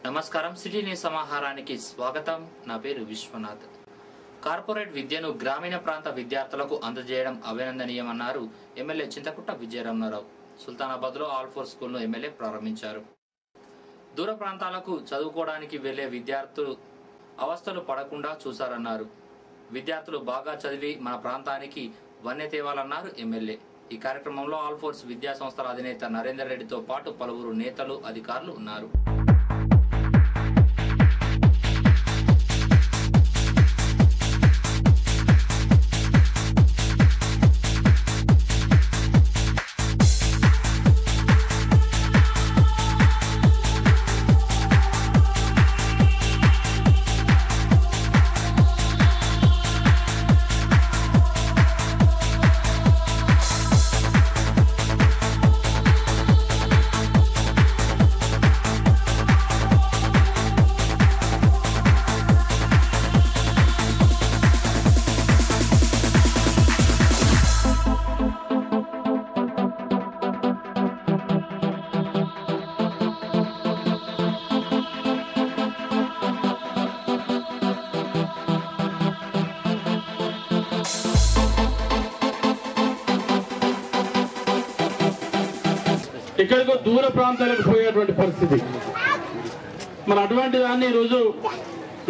నమస్కారం. City news సమాహారానికి స్వాగతం. నా పేరు విశ్వనాథ్. కార్పొరేట్ విద్యను గ్రామీణ ప్రాంత విద్యార్థులకు అందజేయడం అభినందనీయమన్నారు ఎమ్మెల్యే చింతకుంట విజయరమణారావు. సుల్తానాబాద్ లో ఆల్ ఫోర్ స్కూల్ను ఎమ్మెల్యే ప్రారంభించారు. దూర ప్రాంతాలకు చదువుకోవడానికి వెళ్లే విద్యార్థులు అవస్థలు పడకుండా చూశారన్నారు. విద్యార్థులు బాగా చదివి మన ప్రాంతానికి వన్నె తేవాలన్నారు ఎమ్మెల్యే. ఈ కార్యక్రమంలో ఆల్ ఫోర్స్ విద్యా సంస్థల అధినేత నరేందర్ రెడ్డితో పాటు పలువురు నేతలు, అధికారులు ఉన్నారు. ఎక్కడికో దూర ప్రాంతాలకు పోయేటువంటి పరిస్థితి. మరి అటువంటి దాన్ని ఈరోజు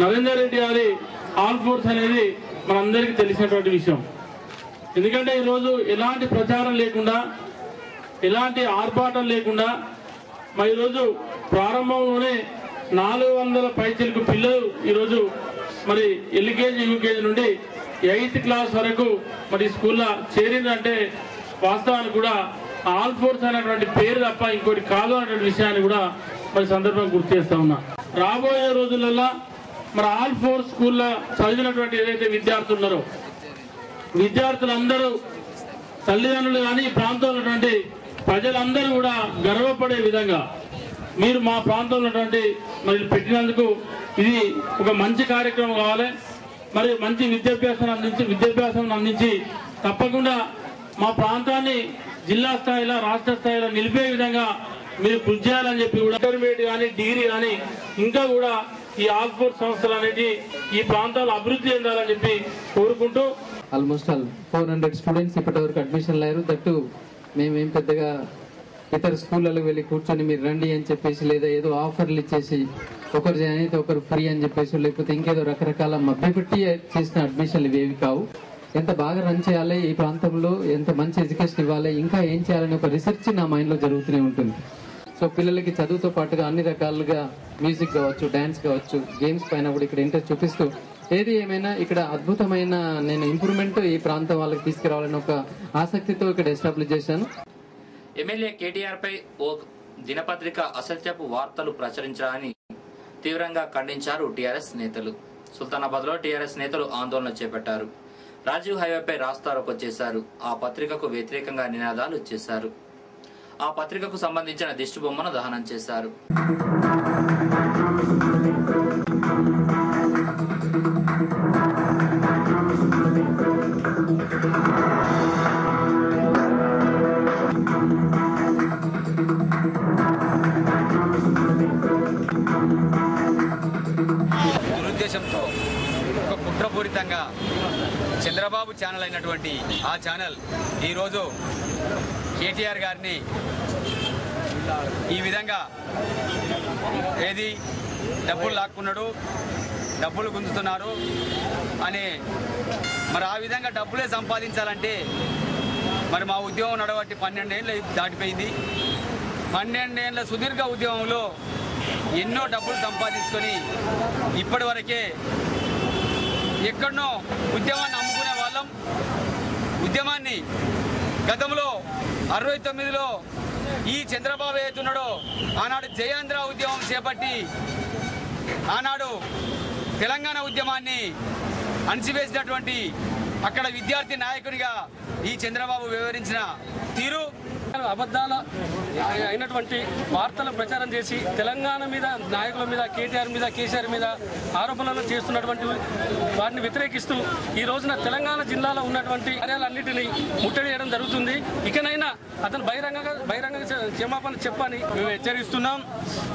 నరేందర్ రెడ్డి గారి ఆల్ ఫోర్స్ అనేది మనందరికీ తెలిసినటువంటి విషయం. ఎందుకంటే ఈరోజు ఎలాంటి ప్రచారం లేకుండా, ఎలాంటి ఆర్భాటం లేకుండా మరి ఈరోజు ప్రారంభంలోనే 400 పైచిలకు పిల్లలు ఈరోజు మరి ఎల్కేజీ, యూకేజీ నుండి 8th క్లాస్ వరకు మరి స్కూల్లో చేరిందంటే వాస్తవానికి కూడా ఆల్ ఫోర్స్ అనేటువంటి పేరు తప్ప ఇంకోటి కాదు అనేటువంటి విషయాన్ని కూడా మరి సందర్భంగా గుర్తు చేస్తా ఉన్నా. రాబోయే రోజులలో మరి ఆల్ ఫోర్స్ స్కూల్లో చదివినటువంటి ఏదైతే విద్యార్థులు ఉన్నారో, విద్యార్థులందరూ, తల్లిదండ్రులు కానీ ఈ ప్రాంతంలో ఉన్నటువంటి ప్రజలందరూ కూడా గర్వపడే విధంగా మీరు మా ప్రాంతంలో ఉన్నటువంటి మరి పెట్టినందుకు ఇది ఒక మంచి కార్యక్రమం కావాలి. మరి మంచి విద్యాభ్యాసం అందించి తప్పకుండా మా ప్రాంతాన్ని జిల్లా స్థాయిలో, రాష్ట్ర స్థాయిలో నిలిపే విధంగా మీరు కృషి చేయాలని చెప్పి కూడా ఇంటర్మీడియట్ కానీ, డిగ్రీ కానీ ఇంకా కూడా ఈ ఆల్ ఫోర్స్ సంస్థలు అనేది ఈ ప్రాంతాల్లో అభివృద్ధి చెందాలని చెప్పి కోరుకుంటూ ఆల్మోస్ట్ 400 స్టూడెంట్స్ ఇప్పటివరకు అడ్మిషన్లు అయ్యారు. దట్టు మేమేం పెద్దగా ఇతర స్కూళ్ళకు వెళ్ళి కూర్చొని మీరు రండి అని చెప్పేసి, లేదా ఏదో ఆఫర్లు ఇచ్చేసి ఒకరు జాయిన్ అయితే ఒకరు ఫ్రీ అని చెప్పేసి, లేకపోతే ఇంకేదో రకరకాల మభ్యపెట్టి చేసిన అడ్మిషన్లు ఇవేవి కావు. ఎంత బాగా రన్ చేయాలి, ఈ ప్రాంతంలో ఎంత మంచి ఎడ్యుకేషన్ ఇవ్వాలి, ఇంకా ఏం చేయాలని ఒక రీసెర్చ్ నా మైండ్లో జరుగుతూనే ఉంటుంది. సో పిల్లలకి చదువుతో పాటుగా అన్ని రకాలుగా మ్యూజిక్ కావచ్చు, డాన్స్ కావచ్చు, గేమ్స్ పైన కూడా ఇక్కడ ఇంట్రెస్ట్ చూపిస్తూ ఏది ఏమైనా ఇక్కడ అద్భుతమైన నేను ఇంప్రూవ్మెంట్ ఈ ప్రాంతం వాళ్ళకి తీసుకురావాలని ఒక ఆసక్తితో ఇక్కడ ఎస్టాబ్లిష్ చేశాను. ఎమ్మెల్యే కేటీఆర్ పై ఓ దినపత్రిక అసత్యపు వార్తలు ప్రచురించాలని తీవ్రంగా ఖండించారు టీఆర్ఎస్ నేతలు. సుల్తానాబాద్ లో టీఆర్ఎస్ నేతలు ఆందోళన చేపట్టారు. రాజీవ్ హైవేపై రాస్తారోకో చేశారు. ఆ పత్రికకు వ్యతిరేకంగా నినాదాలు చేశారు. ఆ పత్రికకు సంబంధించిన దిష్టి బొమ్మను దహనం చేశారు. దురుద్దేశంతో ఒక కుట్రపూరితంగా చంద్రబాబు ఛానల్ అయినటువంటి ఆ ఛానల్ ఈరోజు కేటీఆర్ గారిని ఈ విధంగా ఏది డబ్బులు లాక్కున్నాడు, డబ్బులు గుంజుతున్నారు అని, మరి ఆ విధంగా డబ్బులే సంపాదించాలంటే మరి మా ఉద్యమం నడవట్టి 12 ఏళ్ళు దాటిపోయింది. 12 ఏళ్ళ సుదీర్ఘ ఉద్యమంలో ఎన్నో డబ్బులు సంపాదించుకొని ఇప్పటి వరకే ఎక్కడనో ఉద్యమాన్ని అమ్ముకునే వాళ్ళం. ఉద్యమాన్ని గతంలో 69లో ఈ చంద్రబాబు ఏతున్నాడో ఆనాడు జయాంధ్ర ఉద్యమం చేపట్టి ఆనాడు తెలంగాణ ఉద్యమాన్ని అణిచివేసినటువంటి అక్కడ విద్యార్థి నాయకునిగా ఈ చంద్రబాబు వివరించిన తీరు అబద్ధాల అయినటువంటి వార్తలు ప్రచారం చేసి తెలంగాణ మీద నాయకుల మీద కేటీఆర్ మీద కేసీఆర్ మీద ఆరోపణలు చేస్తున్నటువంటి వారిని వ్యతిరేకిస్తూ ఈ రోజున తెలంగాణ జిల్లాలో ఉన్నటువంటి కార్యాలన్నింటినీ ముట్టడి చేయడం జరుగుతుంది. ఇకనైనా అతను బహిరంగ క్షమాపణ చెప్పని మేము హెచ్చరిస్తున్నాం.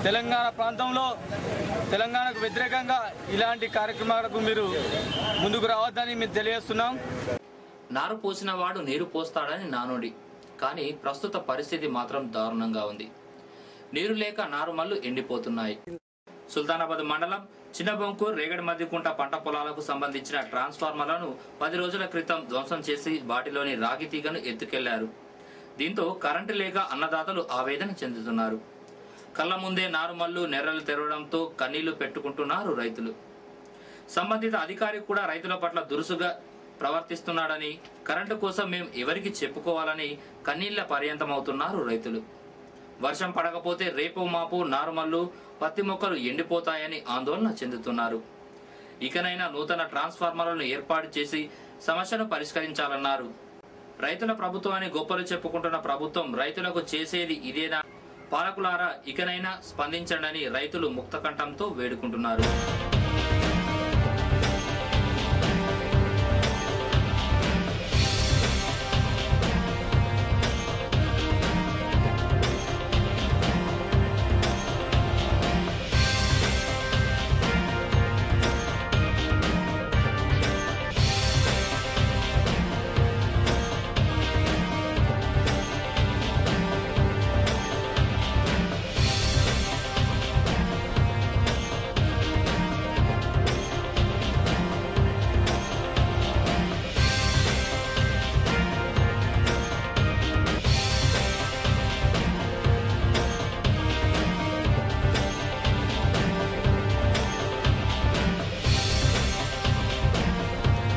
తెలంగాణ ప్రాంతంలో తెలంగాణకు వ్యతిరేకంగా ఇలాంటి కార్యక్రమాలకు మీరు ముందుకు రావద్దని మేము తెలియజేస్తున్నాం. నారు పోసిన వాడు నీరు పోస్తాడని నానుడి, కానీ ప్రస్తుత పరిస్థితి మాత్రం దారుణంగా ఉంది. నీరు లేక నారుమల్లు ఎండిపోతున్నాయి. సుల్తానాబాద్ మండలం చిన్నబొంకూర్ రేగడి మధ్యకుంట పంట పొలాలకు సంబంధించిన ట్రాన్స్ఫార్మర్లను 10 రోజుల క్రితం ధ్వంసం చేసి వాటిలోని రాగి తీగను ఎత్తుకెళ్లారు. దీంతో కరెంటు లేక అన్నదాతలు ఆవేదన చెందుతున్నారు. కళ్ల ముందే నారుమల్లు నెర్రలు తెరవడంతో కన్నీళ్లు పెట్టుకుంటున్నారు రైతులు. సంబంధిత అధికారి కూడా రైతుల పట్ల దురుసుగా ప్రవర్తిస్తున్నాడని, కరెంటు కోసం మేము ఎవరికి చెప్పుకోవాలని కన్నీళ్ల పర్యంతమవుతున్నారు రైతులు. వర్షం పడకపోతే రేపు మాపు నారుమల్లు పత్తి మొక్కలు ఎండిపోతాయని ఆందోళన చెందుతున్నారు. ఇకనైనా నూతన ట్రాన్స్ఫార్మర్లను ఏర్పాటు చేసి సమస్యను పరిష్కరించాలన్నారు. రైతుల ప్రభుత్వాన్ని గొప్పలు చెప్పుకుంటున్న ప్రభుత్వం రైతులకు చేసేది ఇదేనా? పాలకులారా ఇకనైనా స్పందించండి రైతులు ముక్తకంఠంతో వేడుకుంటున్నారు.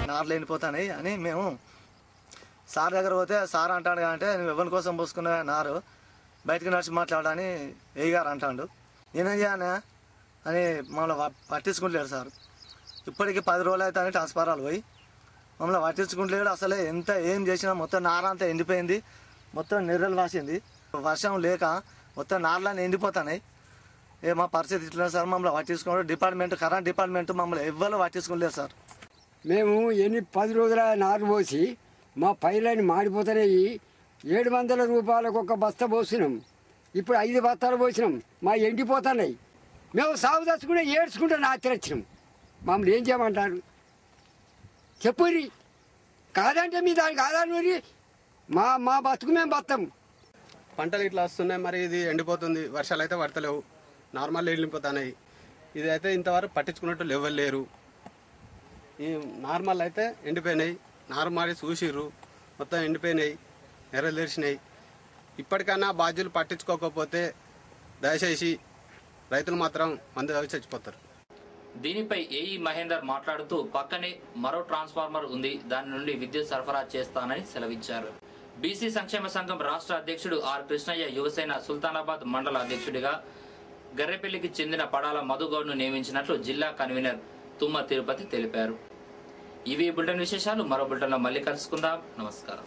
నార్లు ఎండిపోతాయి అని మేము సార్ దగ్గర పోతే సార్ అంటాడు అంటే నువ్వు ఎవరి కోసం పోసుకున్న నారు బయటకు నడిచి మాట్లాడని ఏ గారు అంటాడు. నేనేం చేయనా అని మమ్మల్ని పట్టించుకుంటలేడు సార్. ఇప్పటికీ 10 రోజులు అవుతాయని ట్రాన్స్ఫారాలు పోయి మమ్మల్ని పట్టించుకుంటలేడు. అసలే ఎంత ఏం చేసినా మొత్తం నార అంతా ఎండిపోయింది, మొత్తం నెర్రలు వాసింది. వర్షం లేక మొత్తం నార్లన్నీ ఎండిపోతున్నాయి. మా పరిస్థితి ఇట్లా సార్. మమ్మల్ని పట్టించుకున్నాడు కరెంట్ డిపార్ట్మెంట్ మమ్మల్ని ఎవ్వరు పట్టించుకోలేదు సార్. మేము 10 రోజుల నారు పోసి మా పైర్లని మాడిపోతున్నాయి. 700 రూపాయలకు ఒక బస్తా పోసినాం. ఇప్పుడు 5 బస్తాలు పోసినాం. మా ఎండిపోతున్నాయి. మేము సాగు తెచ్చుకుంటే ఏడ్చుకుంటే నాతిరచ్చినాం. మమ్మల్ని ఏం చేయమంటారు చెప్పుర్రి. కాదంటే మీ దానికి కాదని మా బతుకు మేము బతాం. పంటలు ఇట్లా వస్తున్నాయి, మరి ఇది ఎండిపోతుంది. వర్షాలు అయితే పడతలేవు, నార్మల్ ఎండిపోతున్నాయి. ఇది అయితే ఇంతవరకు పట్టించుకున్నట్టు లెవెల్ లేరు. ఈ నార్మల్ అయితే ఎండిపోయినాయి. నార్మల్ చూసిర్రు మొత్తం ఎండిపోయినాయి, ఎర్రలు తెరిచినాయి. ఇప్పటికైనా బాధ్యులు పట్టించుకోకపోతే దయచేసి రైతులు మాత్రం మందు తాగి చచ్చిపోతారు. దీనిపై ఏఈ మహేందర్ మాట్లాడుతూ పక్కనే మరో ట్రాన్స్ఫార్మర్ ఉంది, దాని నుండి విద్యుత్ సరఫరా చేస్తానని సెలవిచ్చారు. బీసీ సంక్షేమ సంఘం రాష్ట్ర అధ్యక్షుడు ఆర్ కృష్ణయ్య యువసేన సుల్తానాబాద్ మండల అధ్యక్షుడిగా గర్రెపల్లికి చెందిన పడాల మధుగౌడ్ను నియమించినట్లు జిల్లా కన్వీనర్ తుమ్మ తిరుపతి తెలిపారు. ఇవి బులెటిన్ విశేషాలు. మరో బులెటిన్లో మళ్ళీ కలుసుకుందాం. నమస్కారం.